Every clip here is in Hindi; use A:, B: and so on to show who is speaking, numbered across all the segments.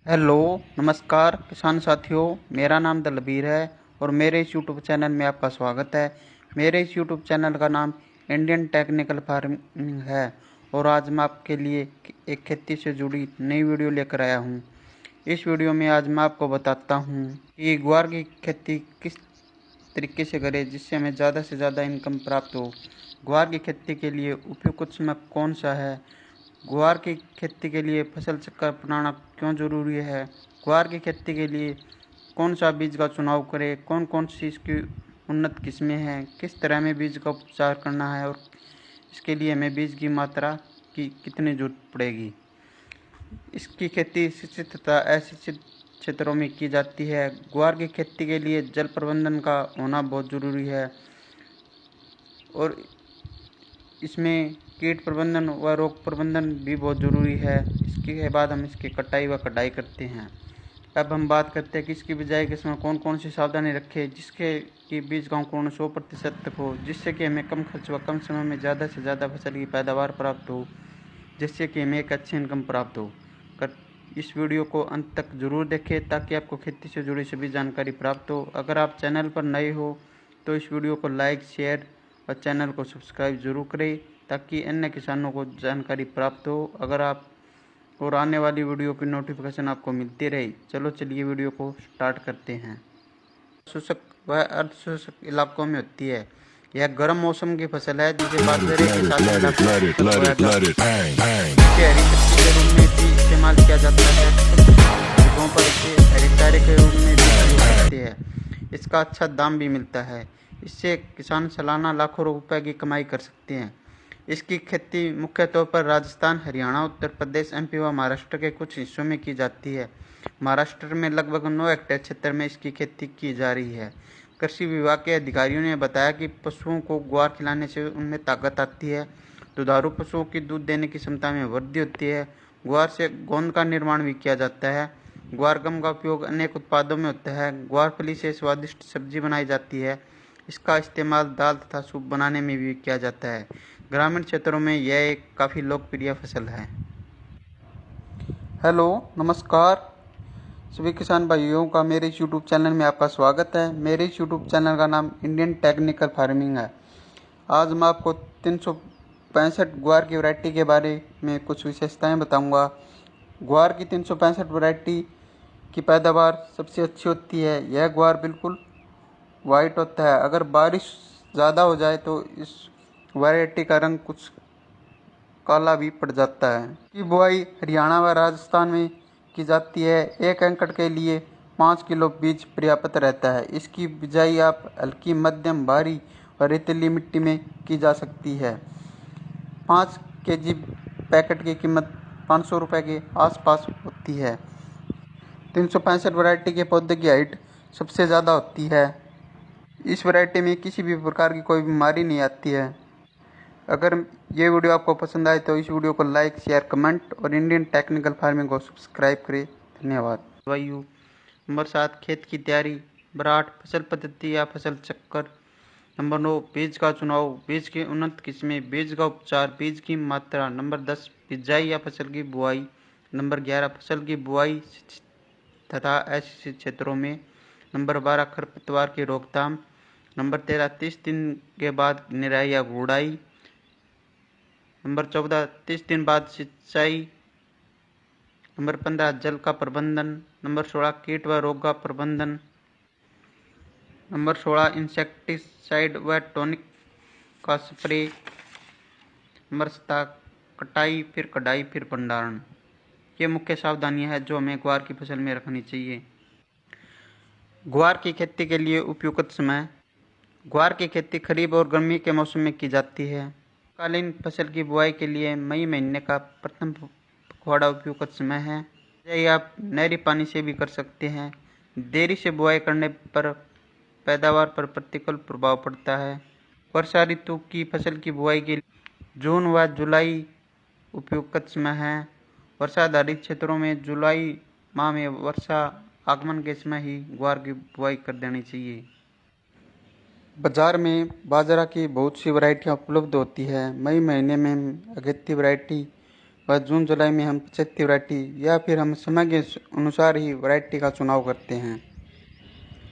A: हेलो नमस्कार किसान साथियों, मेरा नाम दलबीर है और मेरे इस यूट्यूब चैनल में आपका स्वागत है। मेरे इस यूट्यूब चैनल का नाम इंडियन टेक्निकल फार्मिंग है और आज मैं आपके लिए एक खेती से जुड़ी नई वीडियो लेकर आया हूं। इस वीडियो में आज मैं आपको बताता हूं कि ग्वार की खेती किस तरीके से करें जिससे हमें ज़्यादा से ज़्यादा इनकम प्राप्त हो। ग्वार की खेती के लिए उपयुक्त समय कौन सा है, ग्वार की खेती के लिए फसल चक्र अपनाना क्यों ज़रूरी है, ग्वार की खेती के लिए कौन सा बीज का चुनाव करें, कौन कौन सी इसकी उन्नत किस्में हैं, किस तरह में बीज का उपचार करना है और इसके लिए हमें बीज की मात्रा की कितनी जरूरत पड़ेगी। इसकी खेती सिंचित तथा असिंचित क्षेत्रों में की जाती है। ग्वार की खेती के लिए जल प्रबंधन का होना बहुत ज़रूरी है और इसमें कीट प्रबंधन व रोग प्रबंधन भी बहुत ज़रूरी है। इसके बाद हम इसकी कटाई व कटाई करते हैं। अब हम बात करते हैं कि इसकी बिजाई के समय कौन कौन सी सावधानी रखें जिसके कि बीज का अंकुरण 100% तक हो, जिससे कि हमें कम खर्च व कम समय में ज़्यादा से ज़्यादा फसल की पैदावार प्राप्त हो, जिससे कि हमें एक अच्छी इनकम प्राप्त हो। इस वीडियो को अंत तक जरूर देखें ताकि आपको खेती से जुड़ी सभी जानकारी प्राप्त हो। अगर आप चैनल पर नए हो तो इस वीडियो को लाइक, शेयर और चैनल को सब्सक्राइब जरूर करें ताकि अन्य किसानों को जानकारी प्राप्त हो अगर आप और आने वाली वीडियो की नोटिफिकेशन आपको मिलती रहे। चलिए वीडियो को स्टार्ट करते हैं। शुष्क व अर्धशुष्क इलाकों में होती है। यह गर्म मौसम की फसल है जिसे बाजरे के साथ बोया जाता है। इसे हरी सब्जी के रूप में भी इस्तेमाल किया जाता है। जगहों पर इसे हरे चारे के रूप में भी प्रयोग करते हैं। इसका अच्छा दाम भी मिलता है। इससे किसान सालाना लाखों रुपए की कमाई कर सकते हैं। इसकी खेती मुख्य तौर पर राजस्थान, हरियाणा, उत्तर प्रदेश, एमपी व महाराष्ट्र के कुछ हिस्सों में की जाती है। महाराष्ट्र में लगभग 9 हेक्टेयर क्षेत्र में इसकी खेती की जा रही है। कृषि विभाग के अधिकारियों ने बताया कि पशुओं को ग्वार खिलाने से उनमें ताकत आती है, दुधारू पशुओं की दूध देने की क्षमता में वृद्धि होती है। ग्वार से गोंद का निर्माण भी किया जाता है। ग्वार गम का उपयोग अनेक उत्पादों में होता है। ग्वार फली से स्वादिष्ट सब्जी बनाई जाती है। इसका इस्तेमाल दाल तथा सूप बनाने में भी किया जाता है। ग्रामीण क्षेत्रों में यह एक काफ़ी लोकप्रिय फसल है। हेलो नमस्कार सभी किसान भाइयों का मेरे इस यूट्यूब चैनल में आपका स्वागत है। मेरे इस यूट्यूब चैनल का नाम इंडियन टेक्निकल फार्मिंग है। आज मैं आपको 365 ग्वार की वैरायटी के बारे में कुछ विशेषताएं बताऊंगा। ग्वार की 365 वैरायटी की पैदावार सबसे अच्छी होती है। यह ग्वार बिल्कुल वाइट होता है। अगर बारिश ज़्यादा हो जाए तो इस वैरायटी का रंग कुछ काला भी पड़ जाता है। इसकी बुआई हरियाणा व राजस्थान में की जाती है। 1 एकड़ के लिए 5 किलो बीज पर्याप्त रहता है। इसकी बिजाई आप हल्की, मध्यम, भारी और रेतीली मिट्टी में की जा सकती है। 5 केजी पैकेट की कीमत 500 रुपये के आसपास होती है। 365 वैरायटी के पौधे की हाइट सबसे ज़्यादा होती है। इस वैरायटी में किसी भी प्रकार की कोई बीमारी नहीं आती है। अगर ये वीडियो आपको पसंद आए तो इस वीडियो को लाइक, शेयर, कमेंट और इंडियन टेक्निकल फार्मिंग को सब्सक्राइब करें। धन्यवाद। वायु नंबर 7 खेत की तैयारी। नंबर 8 फसल पद्धति या फसल चक्कर। नंबर 9 बीज का चुनाव, बीज की उन्नत किस्में, बीज का उपचार, बीज की मात्रा। नंबर 10 बिजाई या फसल की बुआई। नंबर 11 फसल की बुआई तथा असिंचित क्षेत्रों में। नंबर 12 खरपतवार की रोकथाम। नंबर 13 30 दिन के बाद निराई या गुड़ाई। नंबर 14 30 दिन बाद सिंचाई। नंबर 15 जल का प्रबंधन। नंबर 16 कीट व रोग का प्रबंधन। नंबर 16 इंसेक्टिसाइड व टॉनिक का स्प्रे। नंबर 17 कटाई, फिर कटाई, फिर भंडारण। ये मुख्य सावधानियां हैं जो हमें ग्वार की फसल में रखनी चाहिए। ग्वार की खेती के लिए उपयुक्त समय। ग्वार की खेती खरीफ और गर्मी के मौसम में की जाती है। कालीन फसल की बुआई के लिए मई महीने का प्रथम पखवाड़ा उपयुक्त समय है। यह आप नहरी पानी से भी कर सकते हैं। देरी से बुआई करने पर पैदावार पर प्रतिकूल प्रभाव पड़ता है। वर्षा ऋतु की फसल की बुआई के लिए जून व जुलाई उपयुक्त समय है। वर्षा आधारित क्षेत्रों में जुलाई माह में वर्षा आगमन के समय ही ग्वार की बुआई कर देनी चाहिए। बाज़ार में बाजरा की बहुत सी वैरायटियाँ उपलब्ध होती है। मई महीने में अगेती वैरायटी व जून जुलाई में हम 75 वैरायटी या फिर हम समय के अनुसार ही वैरायटी का चुनाव करते हैं।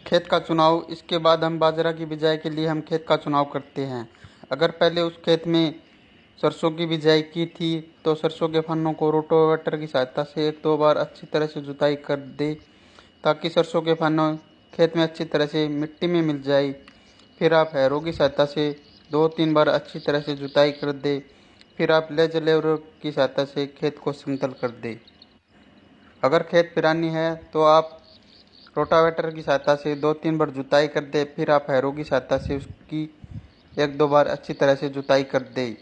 A: खेत का चुनाव, इसके बाद हम बाजरा की बिजाई के लिए हम खेत का चुनाव करते हैं। अगर पहले उस खेत में सरसों की बिजाई की थी तो सरसों के फन्नों को रोटावेटर की सहायता से 1-2 बार अच्छी तरह से जुताई कर दे ताकि सरसों के फन्नों खेत में अच्छी तरह से मिट्टी में मिल जाए। फिर आप हैरों की सहायता से 2-3 बार अच्छी तरह से जुताई कर दे। फिर आप लेज लेवलर की सहायता से खेत को समतल कर दे। अगर खेत पुरानी है तो आप रोटावेटर की सहायता से 2-3 बार जुताई कर दे। फिर आप हैरों की सहायता से उसकी 1-2 बार अच्छी तरह से जुताई कर दे,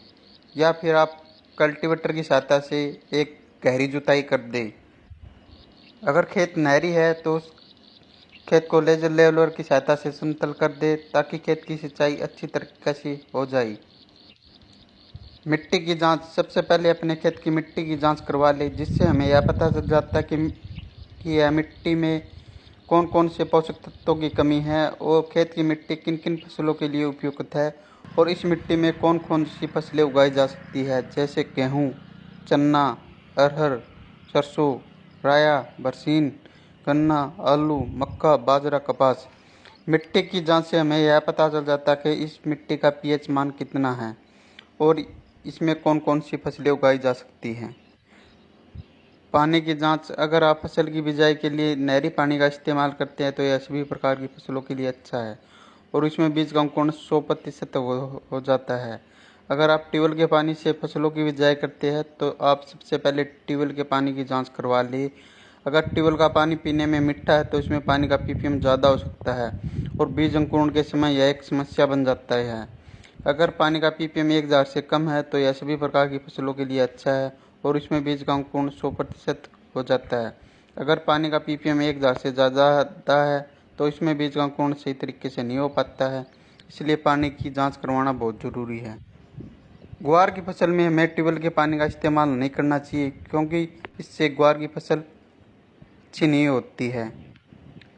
A: या फिर आप कल्टीवेटर की सहायता से एक गहरी जुताई कर दे। अगर खेत नहरी है तो उस खेत को लेजर लेवलर की सहायता से समतल कर दे ताकि खेत की सिंचाई अच्छी तरीके से हो जाए। मिट्टी की जांच, सबसे पहले अपने खेत की मिट्टी की जांच करवा ले, जिससे हमें यह पता चल जाता है कि यह मिट्टी में कौन कौन से पोषक तत्वों की कमी है और खेत की मिट्टी किन किन फसलों के लिए उपयुक्त है और इस मिट्टी में कौन कौन सी फसलें उगाई जा सकती है, जैसे गेहूँ, चना, अरहर, सरसों, राया, बरसीन, गन्ना, आलू, मक्का, बाजरा, कपास। मिट्टी की जांच से हमें यह पता चल जाता है कि इस मिट्टी का पीएच मान कितना है और इसमें कौन कौन सी फसलें उगाई जा सकती हैं। पानी की जांच, अगर आप फसल की बिजाई के लिए नहरी पानी का इस्तेमाल करते हैं तो यह सभी प्रकार की फसलों के लिए अच्छा है और इसमें बीज का अंकुरण 100% हो जाता है। अगर आप ट्यूबवेल के पानी से फसलों की बिजाई करते हैं तो आप सबसे पहले ट्यूबवेल के पानी की जांच करवा लें। अगर ट्यूबवेल का पानी पीने में मीठा है तो इसमें पानी का पीपीएम ज़्यादा हो सकता है और बीज अंकुरण के समय यह एक समस्या बन जाता है। अगर पानी का पीपीएम 1000 से कम है तो यह सभी प्रकार की फसलों के लिए अच्छा है और इसमें बीज का अंकुरण 100% हो जाता है। अगर पानी का पीपीएम 1000 से ज़्यादा है तो इसमें बीज का अंकुरण सही तरीके से नहीं हो पाता है, इसलिए पानी की जांच करवाना बहुत ज़रूरी है। ग्वार की फसल में हमें ट्यूबवेल के पानी का इस्तेमाल नहीं करना चाहिए क्योंकि इससे ग्वार की फसल अच्छी नहीं होती है।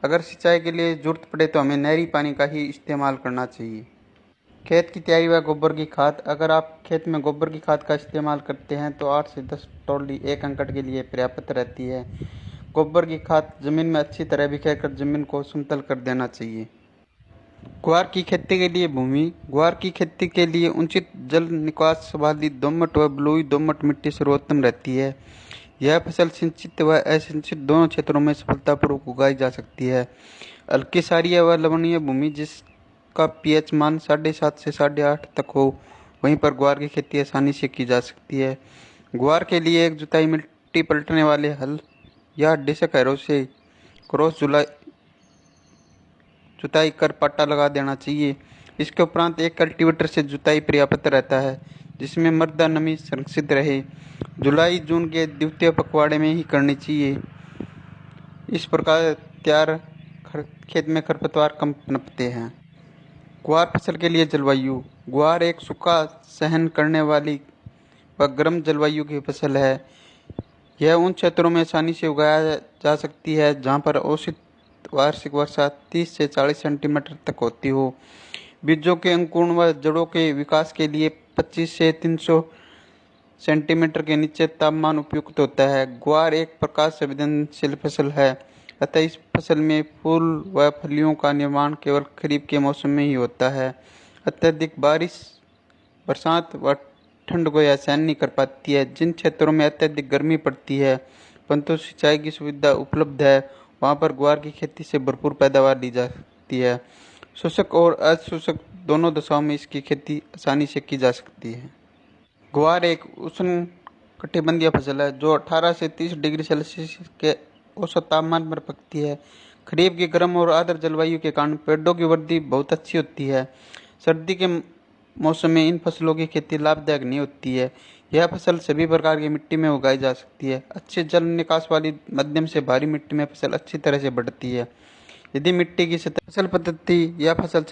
A: अगर सिंचाई के लिए ज़रूरत पड़े तो हमें नहरी पानी का ही इस्तेमाल करना चाहिए। खेत की तैयारी व गोबर की खाद, अगर आप खेत में गोबर की खाद का इस्तेमाल करते हैं तो 8 से 10 ट्रॉली 1 एकड़ के लिए पर्याप्त रहती है। गोबर की खाद जमीन में अच्छी तरह बिखेर कर जमीन को समतल कर देना चाहिए। ग्वार की खेती के लिए भूमि, ग्वार की खेती के लिए उचित जल निकास वाली दोमट व बलुई दोमट मिट्टी सर्वोत्तम रहती है। यह फसल सिंचित व असिंचित दोनों क्षेत्रों में सफलतापूर्वक उगाई जा सकती है। हल्की सारीय व लवणीय भूमि जिसका पीएच मान 7.5 से 8.5 तक हो, वहीं पर ग्वार की खेती आसानी से की जा सकती है। ग्वार के लिए एक जुताई मिट्टी पलटने वाले हल या डिस्क हैरो से क्रॉस जुताई कर पट्टा लगा देना चाहिए। इसके उपरांत एक कल्टीवेटर से जुताई पर्याप्त रहता है जिसमें मृदा नमी संरक्षित रहे। जुलाई जून के द्वितीय पखवाड़े में ही करनी चाहिए। इस प्रकार तैयार खेत में खरपतवार कम पनपते हैं। ग्वार फसल के लिए जलवायु, ग्वार एक सूखा सहन करने वाली व गर्म जलवायु की फसल है। यह उन क्षेत्रों में आसानी से उगाया जा सकती है जहाँ पर औसत वार्षिक वर्षा 30 से 40 सेंटीमीटर तक होती हो। बीजों के अंकुरण व जड़ों के विकास के लिए 25 से 300 सेंटीमीटर के नीचे तापमान उपयुक्त होता है। ग्वार एक प्रकाश संवेदनशील फसल है, अतः इस फसल में फूल व फलियों का निर्माण केवल खरीफ के मौसम में ही होता है। अत्यधिक बारिश, बरसात व ठंड को यह सहन नहीं कर पाती है। जिन क्षेत्रों में अत्यधिक गर्मी पड़ती है परंतु सिंचाई की सुविधा उपलब्ध है, वहाँ पर ग्वार की खेती से भरपूर पैदावार ली जा सकती है। शुष्क और अशुष्क दोनों दशाओं में इसकी खेती आसानी से की जा सकती है। ग्वार एक उष्ण कटिबंधीय फसल है जो 18 से 30 डिग्री सेल्सियस के औसत तापमान पर पकती है। खरीफ की गर्म और आर्द्र जलवायु के कारण पेड़ों की वृद्धि बहुत अच्छी होती है। सर्दी के मौसम में इन फसलों की खेती लाभदायक नहीं होती है। यह फसल सभी प्रकार की मिट्टी में उगाई जा सकती है। अच्छे जल निकास वाली मध्यम से भारी मिट्टी में फसल अच्छी तरह से बढ़ती है। यदि मिट्टी की सतह, फसल पद्धति या फसल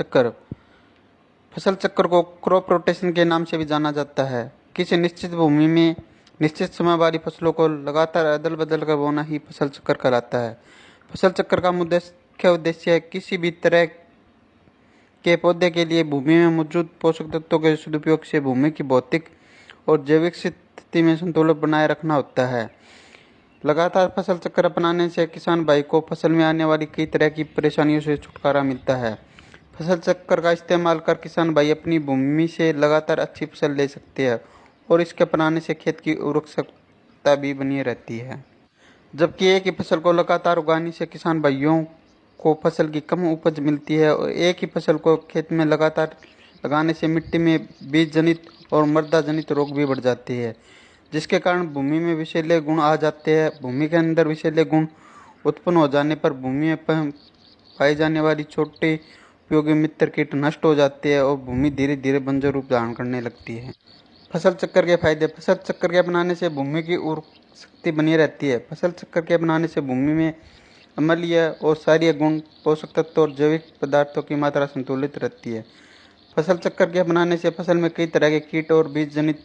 A: चक्र को क्रॉप रोटेशन के नाम से भी जाना जाता है। किसी निश्चित भूमि में निश्चित समय वाली फसलों को लगातार अदल बदल कर बोना ही फसल चक्र कहलाता है। फसल चक्र का मुख्य उद्देश्य किसी भी तरह के पौधे के लिए भूमि में मौजूद पोषक तत्वों के सदुपयोग से भूमि की भौतिक और जैविक स्थिति में संतुलन बनाए रखना होता है। लगातार फसल चक्र अपनाने से किसान भाई को फसल में आने वाली कई तरह की परेशानियों से छुटकारा मिलता है। फसल चक्र का इस्तेमाल कर किसान भाई अपनी भूमि से लगातार अच्छी फसल ले सकते हैं और इसके अपनाने से खेत की उर्वरकता भी बनी रहती है। जबकि एक ही फसल को लगातार उगाने से किसान भाइयों को फसल की कम उपज मिलती है और एक ही फसल को खेत में लगातार लगाने से मिट्टी में बीज जनित और मृदा जनित रोग भी बढ़ जाते हैं, जिसके कारण भूमि में विषैले गुण आ जाते हैं। भूमि के अंदर विषैले गुण उत्पन्न हो जाने पर भूमि में पाई जाने वाली छोटे उपयोगी मित्र कीट नष्ट हो जाते हैं और भूमि धीरे धीरे बंजर रूप धारण करने लगती है। फसल चक्र के फायदे। फसल चक्र के अपनाने से भूमि की उर्वरक शक्ति बनी रहती है। फसल चक्र के अपनाने से भूमि में अम्लीय और क्षारीय गुण, पोषक तत्व और जैविक पदार्थों की मात्रा संतुलित रहती है। फसल चक्र के अपनाने से फसल में कई तरह के कीट और बीज जनित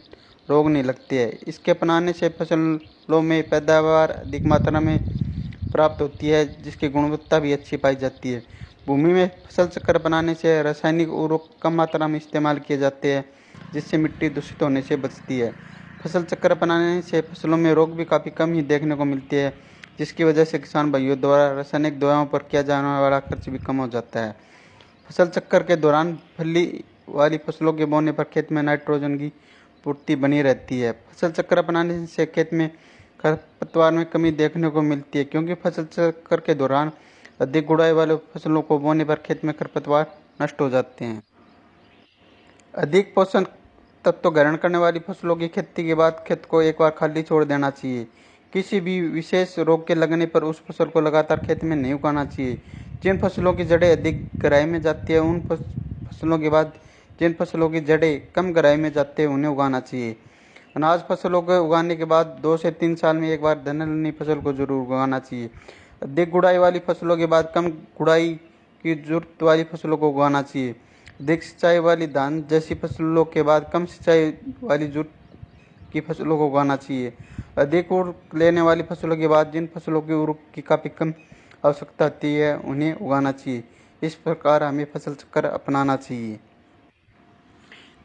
A: रोग नहीं लगते हैं। इसके अपनाने से फसलों में पैदावार अधिक मात्रा में प्राप्त होती है, जिसकी गुणवत्ता भी अच्छी पाई जाती है। भूमि में फसल चक्र अपनाने से रासायनिक उर्वरक कम मात्रा में इस्तेमाल किए जाते हैं, जिससे मिट्टी दूषित होने से बचती है। फसल चक्र अपनाने से फसलों में रोग भी काफ़ी कम ही देखने को मिलते हैं, जिसकी वजह से किसान भाइयों द्वारा रासायनिक दवाओं पर किया जाने वाला खर्च भी कम हो जाता है। फसल चक्र के दौरान फली वाली फसलों के बोने पर खेत में नाइट्रोजन की पूर्ति बनी रहती है। फसल चक्र अपनाने से खेत में खरपतवार में कमी देखने को मिलती है, क्योंकि फसल चक्र के दौरान अधिक गुड़ाई वाले फसलों को बोने पर खेत में खरपतवार नष्ट हो जाते हैं। अधिक पोषण तत्व ग्रहण करने वाली फसलों की खेती के बाद खेत को एक बार खाली छोड़ देना चाहिए। किसी भी विशेष रोग के लगने पर उस फसल को लगातार खेत में नहीं उगाना चाहिए। जिन फसलों की जड़ें अधिक गहराई में जाती है उन फसलों के बाद जिन फसलों की जड़ें कम गहराई में जाती है उन्हें उगाना चाहिए। अनाज फसलों को उगाने के बाद 2 से 3 साल में एक बार दलहनी फसल को जरूर उगाना चाहिए। अधिक गुड़ाई वाली फसलों के बाद कम गुड़ाई की जरूरत वाली फसलों को उगाना चाहिए। अधिक सिंचाई वाली धान जैसी फसलों के बाद कम सिंचाई वाली जरूरत की फसलों को उगाना चाहिए। अधिक उर्वरक लेने वाली फसलों के बाद जिन फसलों की उर्वरक की काफ़ी कम आवश्यकता होती है उन्हें उगाना चाहिए। इस प्रकार हमें फसल चक्र अपनाना चाहिए।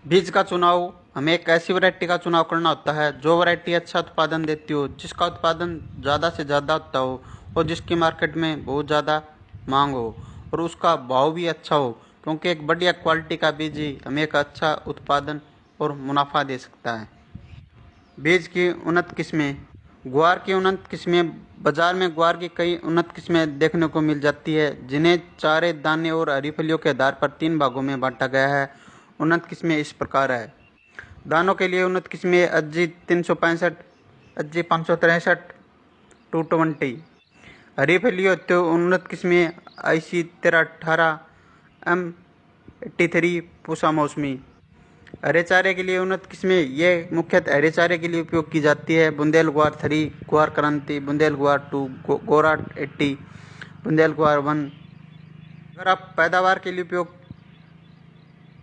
A: बीज का चुनाव। हमें एक ऐसी वैरायटी का चुनाव करना होता है जो वैरायटी अच्छा उत्पादन देती हो, जिसका उत्पादन ज़्यादा से ज़्यादा होता हो और जिसकी मार्केट में बहुत ज़्यादा मांग हो और उसका भाव भी अच्छा हो, क्योंकि एक बढ़िया क्वालिटी का बीज ही हमें एक अच्छा उत्पादन और मुनाफा दे सकता है। बीज की उन्नत किस्में। ग्वार की उन्नत किस्में। बाजार में ग्वार की कई उन्नत किस्में देखने को मिल जाती है, जिन्हें चारे, दाने और हरी फलियों के आधार पर 3 भागों में बांटा गया है। उन्नत किस्में इस प्रकार है। दानों के लिए उन्नत किस्में अज्जी 365, अज्जी 563, 220। हरी फलियों हेतु उन्नत किस्में IC 1318, M83, पूसा मौसमी। हरे चारे के लिए उन्नत किस्में ये मुख्यतः हरे चारे के लिए उपयोग की जाती है। बुंदेल ग्वार 3, ग्वार क्रांति, बुंदेल ग्वार 2, गोरा 80, बुंदेल ग्वार 1। अगर आप पैदावार के लिए उपयोग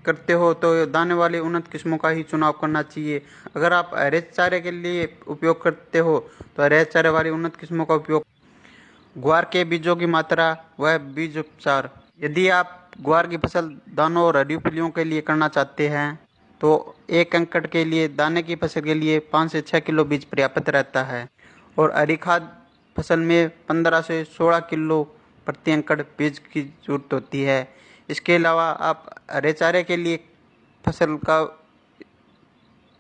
A: करते हो तो दाने वाली उन्नत किस्मों का ही चुनाव करना चाहिए। अगर आप हरे चारे के लिए उपयोग करते हो तो हरे चारे वाली उन्नत किस्मों का उपयोग। ग्वार के बीजों की मात्रा व बीज उपचार। यदि आप ग्वार की फसल दानों और हरी फलियों के लिए करना चाहते हैं तो 1 एकड़ के लिए दाने की फसल के लिए 5 से 6 किलो बीज पर्याप्त रहता है और हरी खाद फसल में 15 से 16 किलो प्रति एकड़ बीज की जरूरत होती है। इसके अलावा आप हरे चारे के लिए फसल का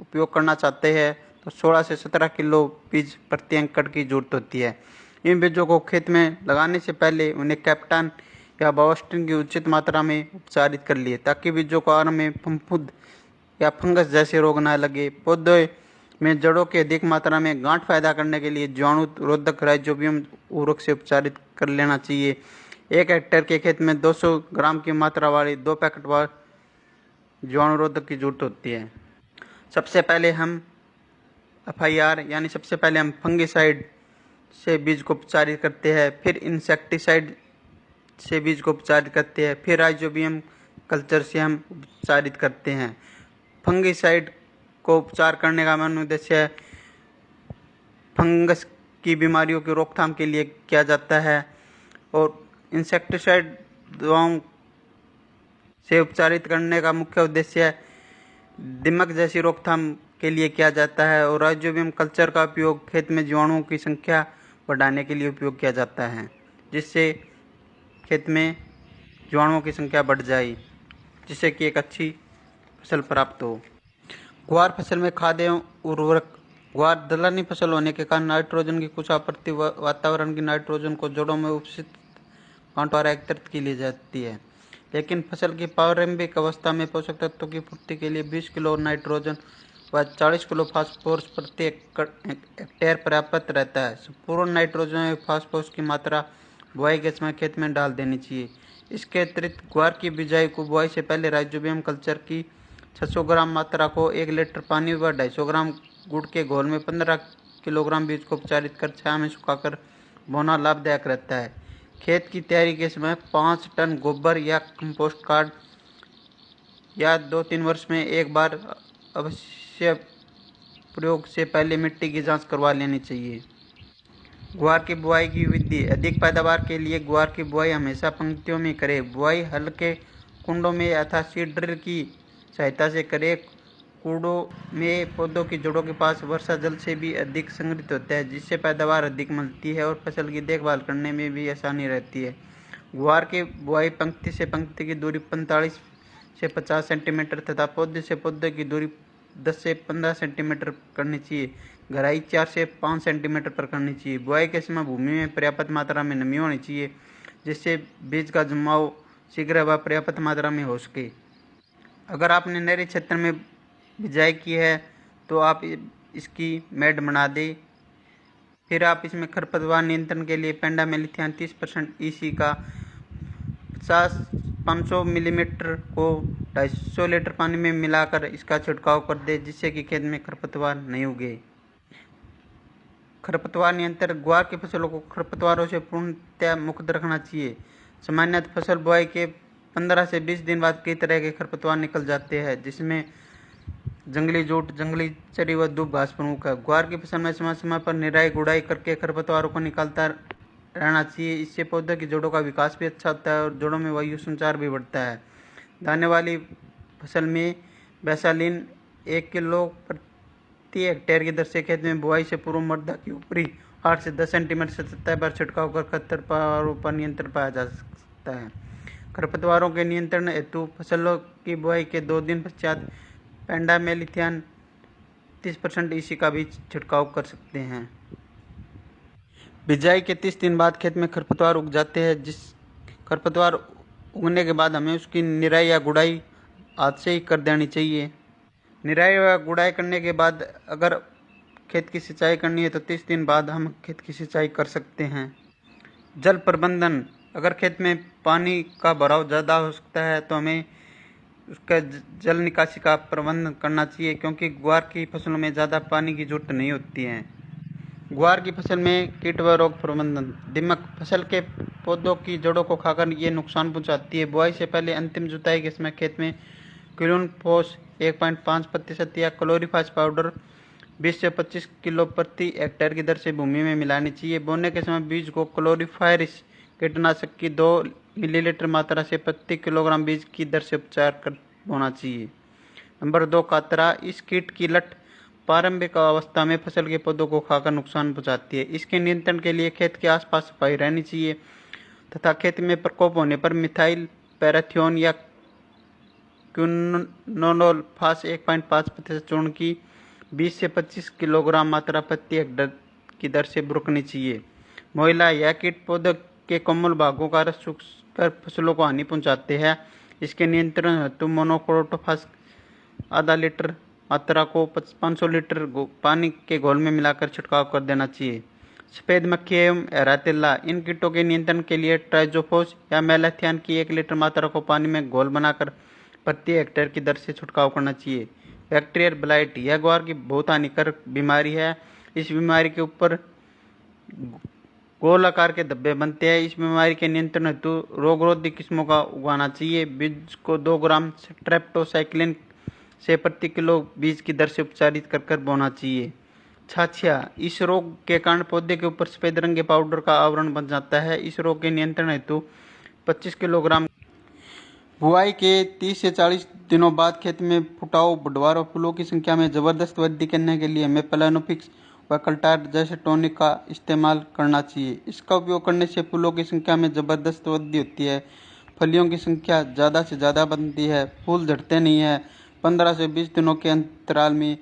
A: उपयोग करना चाहते हैं तो 16 से 17 किलो बीज प्रति एकड़ की जरूरत होती है। इन बीजों को खेत में लगाने से पहले उन्हें कैप्टन या बायोस्टिन की उचित मात्रा में उपचारित कर लिए, ताकि बीजों को आरंभ में फफूंद या फंगस जैसे रोग न लगे। पौधे में जड़ों के अधिक मात्रा में गांठ पैदा करने के लिए जीवाणु रोधक राइजोबियम उर्वरक से उपचारित कर लेना चाहिए। 1 हेक्टेयर के खेत में 200 ग्राम की मात्रा वाली 2 पैकेट वार जीवाणु रोधक की जरूरत होती है। सबसे पहले हम FIR यानी सबसे पहले हम फंगिसाइड से बीज को उपचारित करते हैं, फिर इंसेक्टिसाइड से बीज को उपचारित करते हैं, फिर राइजोबियम कल्चर से हम उपचारित करते हैं। फंगिसाइड को उपचार करने का मुख्य उद्देश्य फंगस की बीमारियों की रोकथाम के लिए किया जाता है और इंसेक्टिसाइड दवाओं से उपचारित करने का मुख्य उद्देश्य दीमक जैसी रोकथाम के लिए किया जाता है और राइजोबियम कल्चर का उपयोग खेत में जीवाणुओं की संख्या बढ़ाने के लिए उपयोग किया जाता है, जिससे खेत में जीवाणुओं की संख्या बढ़ जाए, जिससे कि एक अच्छी फसल प्राप्त हो। ग्वार फसल में खाद एवं उर्वरक। ग्वार दलहनी फसल होने के कारण नाइट्रोजन की कुछ आपूर्ति वातावरण की नाइट्रोजन को जड़ों में उपस्थित गांठ द्वारा एकत्रित की ली जाती है, लेकिन फसल की प्रारंभिक अवस्था में पोषक तत्वों की पूर्ति के लिए 20 किलो नाइट्रोजन व 40 किलो फास्फोरस प्रति हेक्टेयर पर्याप्त रहता है। संपूर्ण नाइट्रोजन और फास्फोरस की मात्रा बुआई के समय खेत में डाल देनी चाहिए। इसके अतिरिक्त ग्वार की बिजाई को बुआई से पहले राइजोबियम कल्चर की 600 ग्राम मात्रा को 1 लीटर पानी व 250 ग्राम गुड़ के घोल में 15 किलोग्राम बीज को उपचारित कर छाया में सुखाकर बोना लाभदायक रहता है। खेत की तैयारी के समय 5 टन गोबर या कंपोस्ट खाद या 2-3 वर्ष में एक बार अवश्य प्रयोग से पहले मिट्टी की जांच करवा लेनी चाहिए। ग्वार की बुआई की विधि। अधिक पैदावार के लिए ग्वार की बुआई हमेशा पंक्तियों में करें। बुआई हल्के कुंडों में अथवा सीड ड्रिल की सहायता से करें। कूड़ों में पौधों की जड़ों के पास वर्षा जल से भी अधिक संग्रहित होता है, जिससे पैदावार अधिक मिलती है और फसल की देखभाल करने में भी आसानी रहती है। ग्वार की बुआई पंक्ति से पंक्ति की दूरी 45 से 50 सेंटीमीटर तथा पौधे से पौधे की दूरी 10 से 15 सेंटीमीटर करनी चाहिए। गहराई 4 से 5 सेंटीमीटर पर करनी चाहिए। बुआई के समय भूमि में पर्याप्त मात्रा में नमी होनी चाहिए, जिससे बीज का जमाव शीघ्र व पर्याप्त मात्रा में हो सके। अगर आपने नहरी क्षेत्र में बिजाई की है तो आप इसकी मेड बना दें। फिर आप इसमें खरपतवार नियंत्रण के लिए पेंडामेलिथियान 30% EC का 500 मिलीमीटर को 250 लीटर पानी में मिलाकर इसका छिड़काव कर दे, जिससे कि खेत में खरपतवार नहीं उगे। खरपतवार नियंत्रण। ग्वार की फसलों को खरपतवारों से पूर्णतः मुक्त रखना चाहिए। सामान्यतः फसल बुआई के 15 से 20 दिन बाद कई तरह के खरपतवार निकल जाते हैं, जिसमें जंगली जूट, जंगली चरी व दूब घास प्रमुख है। ग्वार की फसल में समय समय पर निराई गुड़ाई करके खरपतवारों को निकालता रहना चाहिए। इससे पौधे की जड़ों का विकास भी अच्छा होता है और जड़ों में वायु संचार भी बढ़ता है। दाने वाली फसल में बैसालीन 1 किलो प्रति हेक्टेयर की दर से खेत में बुआई से पूर्व मृदा की ऊपरी 8 से 10 सेंटीमीटर से सतह पर छिड़काव कर खरपतवारों पर नियंत्रण पाया जा सकता है। खरपतवारों के नियंत्रण हेतु फसलों की बुआई के 2 दिन पश्चात पेंडामेलिथियान 30% EC का भी छिड़काव कर सकते हैं। बिजाई के 30 दिन बाद खेत में खरपतवार उग जाते हैं। जिस खरपतवार उगने के बाद हमें उसकी निराई या गुड़ाई हाथ से ही कर देनी चाहिए। निराई या गुड़ाई करने के बाद अगर खेत की सिंचाई करनी है तो 30 दिन बाद हम खेत की सिंचाई कर सकते हैं। जल प्रबंधन। अगर खेत में पानी का भराव ज़्यादा हो सकता है तो हमें उसका जल निकासी का प्रबंध करना चाहिए, क्योंकि ग्वार की फसलों में ज़्यादा पानी की जरूरत नहीं होती है। ग्वार की फसल में कीट व रोग प्रबंधन। दीमक। फसल के पौधों की जड़ों को खाकर ये नुकसान पहुंचाती है। बुआई से पहले अंतिम जुताई के समय खेत में क्लोरोफोस 1.5% या क्लोरीफास पाउडर 20 से 25 किलो प्रति हेक्टेयर की दर से भूमि में मिलानी चाहिए। बोने के समय बीज को क्लोरीफायरिस कीटनाशक की 2 मिलीलीटर मात्रा से प्रति किलोग्राम बीज की दर से उपचार कर बोना चाहिए। नंबर 2, कातरा। इस कीट की लट प्रारंभिक अवस्था में फसल के पौधों को खाकर नुकसान पहुंचाती है। इसके नियंत्रण के लिए खेत के आसपास सफाई रहनी चाहिए तथा खेत में प्रकोप होने पर मिथाइल पैराथियोन या क्विनोलोफास 1.5% चूर्ण की 20 से 25 किलोग्राम मात्रा प्रति हेक्टेयर की दर से बुरकनी चाहिए। मोइला। यह कीट पौधे के कोमल भागों का रस चूसकर फसलों को हानि पहुंचाते हैं। इसके नियंत्रण हेतु मोनोक्रोटोफास आधा लीटर मात्रा को 500 लीटर पानी के घोल में मिलाकर छिड़काव कर देना चाहिए। सफ़ेद मक्खी एवं हरा तिल्ला। इन कीटों के नियंत्रण के लिए ट्राइजोफोस या मेलाथियान की 1 लीटर मात्रा को पानी में घोल बनाकर प्रति हेक्टेयर की दर से छिड़काव करना चाहिए। Bacterial blight. यह ग्वार की बहुत हानिकारक बीमारी है। इस बीमारी के ऊपर गोल आकार के धब्बे बनते हैं। इस बीमारी के नियंत्रण हेतु रोगरोधी किस्मों का उगाना चाहिए। बीज को 2 ग्राम स्ट्रेप्टोसाइक्लिन से प्रति किलो बीज की दर से उपचारित कर बोना चाहिए। छाछिया। इस रोग के कारण पौधे के ऊपर सफेद रंग के पाउडर का आवरण बन जाता है। इस रोग के नियंत्रण हेतु 25 किलोग्राम बुआई के 30 से 40 दिनों बाद खेत में फुटाव, बढ़वार और फूलों की संख्या में जबरदस्त वृद्धि करने के लिए हमें प्लानोफिक्स व कल्टार जैसे टॉनिक का इस्तेमाल करना चाहिए। इसका उपयोग करने से फूलों की संख्या में जबरदस्त वृद्धि होती है, फलियों की संख्या ज़्यादा से ज़्यादा बनती है, फूल झड़ते नहीं है। 15 से 20 दिनों के अंतराल में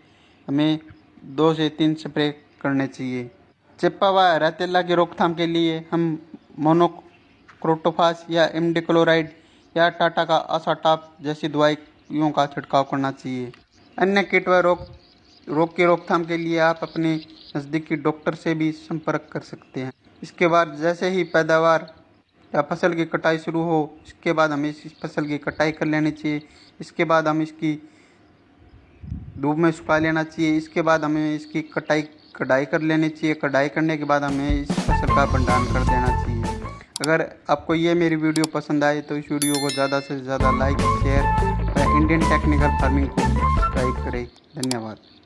A: हमें 2 से 3 स्प्रे करने चाहिए। चिप्पा व रेतेला की रोकथाम के लिए हम मोनोक्रोटोफास या इमिडाक्लोप्रिड या टाटा का असाटाप जैसी दवाइयों का छिड़काव करना चाहिए। अन्य कीट व रोग की रोकथाम के लिए आप अपने नज़दीकी डॉक्टर से भी संपर्क कर सकते हैं। इसके बाद जैसे ही पैदावार या फसल की कटाई शुरू हो, इसके बाद हमें इस फसल की कटाई कर लेनी चाहिए। इसके बाद हम इसकी धूप में सुखा लेना चाहिए। इसके बाद हमें इसकी कटाई कर लेनी चाहिए। कटाई करने के बाद हमें इस फसल का भंडारण कर देना चाहिए। अगर आपको ये मेरी वीडियो पसंद आए तो इस वीडियो को ज़्यादा से ज़्यादा लाइक, शेयर व इंडियन टेक्निकल फार्मिंग को सब्सक्राइब करें। धन्यवाद।